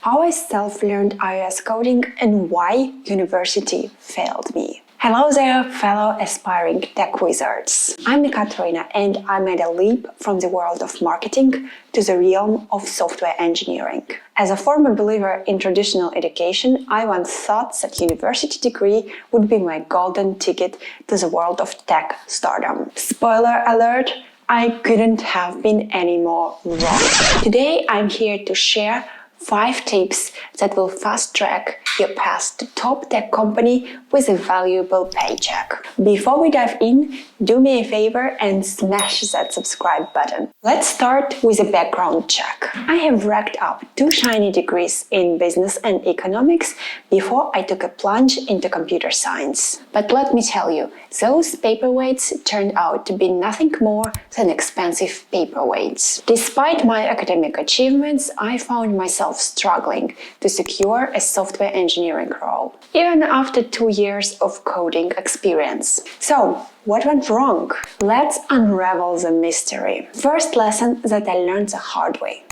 how I self-learned iOS coding and why university failed me. Hello there, fellow aspiring tech wizards. I'm Katerina and I made a leap from the world of marketing to the realm of software engineering. As a former believer in traditional education, I once thought that university degree would be my golden ticket to the world of tech stardom. Spoiler alert, I couldn't have been any more wrong. Today I'm here to share 5 tips that will fast-track your path to top tech company with a valuable paycheck. Before we dive in, do me a favor and smash that subscribe button. Let's start with a background check. I have racked up 2 shiny degrees in business and economics before I took a plunge into computer science. But let me tell you, those paperweights turned out to be nothing more than expensive paperweights. Despite my academic achievements, I found myself struggling to secure a software engineering role, even after 2 years of coding experience. So, what went wrong? Let's unravel the mystery. First lesson that I learned the hard way.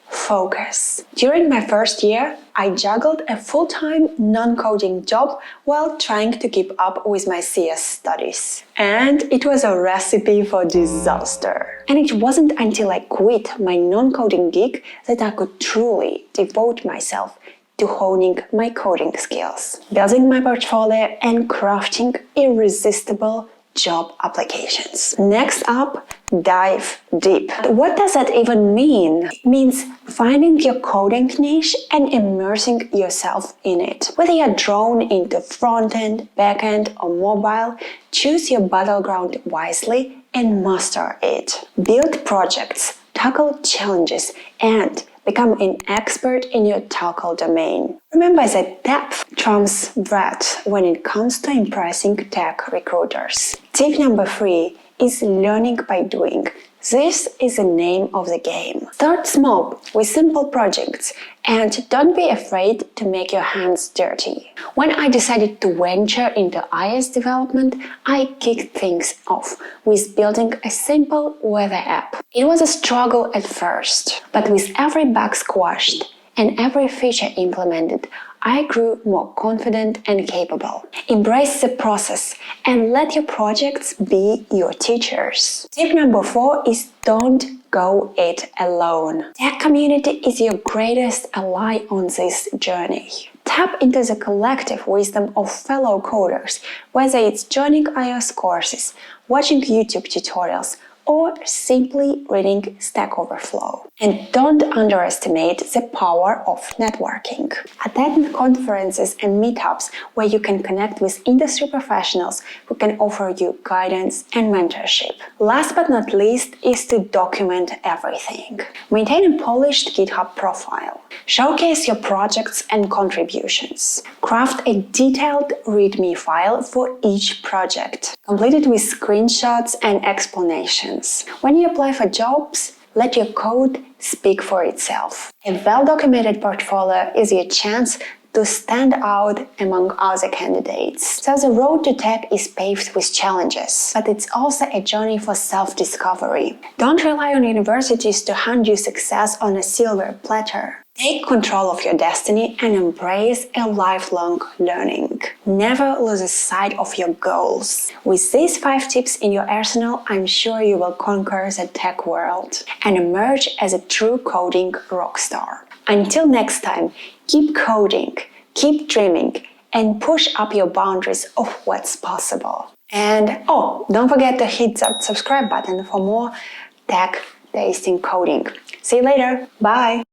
Focus. During my first year, I juggled a full-time non-coding job while trying to keep up with my CS studies. And it was a recipe for disaster. And it wasn't until I quit my non-coding gig that I could truly devote myself to honing my coding skills, building my portfolio and crafting irresistible job applications. Next up, dive deep. What does that even mean? It means finding your coding niche and immersing yourself in it. Whether you're drawn into front-end, back-end or mobile, choose your battleground wisely and master it. Build projects, tackle challenges, and become an expert in your tackle domain. Remember that depth trumps breadth when it comes to impressing tech recruiters. Tip number 3 is learning by doing. This is the name of the game. Start small with simple projects and don't be afraid to make your hands dirty. When I decided to venture into iOS development, I kicked things off with building a simple weather app. It was a struggle at first, but with every bug squashed and every feature implemented, I grew more confident and capable. Embrace the process and let your projects be your teachers. Tip number 4 is don't go it alone. Tech community is your greatest ally on this journey. Tap into the collective wisdom of fellow coders, whether it's joining iOS courses, watching YouTube tutorials, or simply reading Stack Overflow. And don't underestimate the power of networking. Attend conferences and meetups where you can connect with industry professionals who can offer you guidance and mentorship. Last but not least is to document everything. Maintain a polished GitHub profile. Showcase your projects and contributions. Craft a detailed README file for each project. Complete it with screenshots and explanations. When you apply for jobs, let your code speak for itself. A well-documented portfolio is your chance to stand out among other candidates. So the road to tech is paved with challenges, but it's also a journey for self-discovery. Don't rely on universities to hand you success on a silver platter. Take control of your destiny and embrace a lifelong learning. Never lose sight of your goals. With these 5 tips in your arsenal, I'm sure you will conquer the tech world and emerge as a true coding rockstar. Until next time, keep coding, keep dreaming, and push up your boundaries of what's possible. And don't forget to hit that subscribe button for more tech tasting coding. See you later. Bye.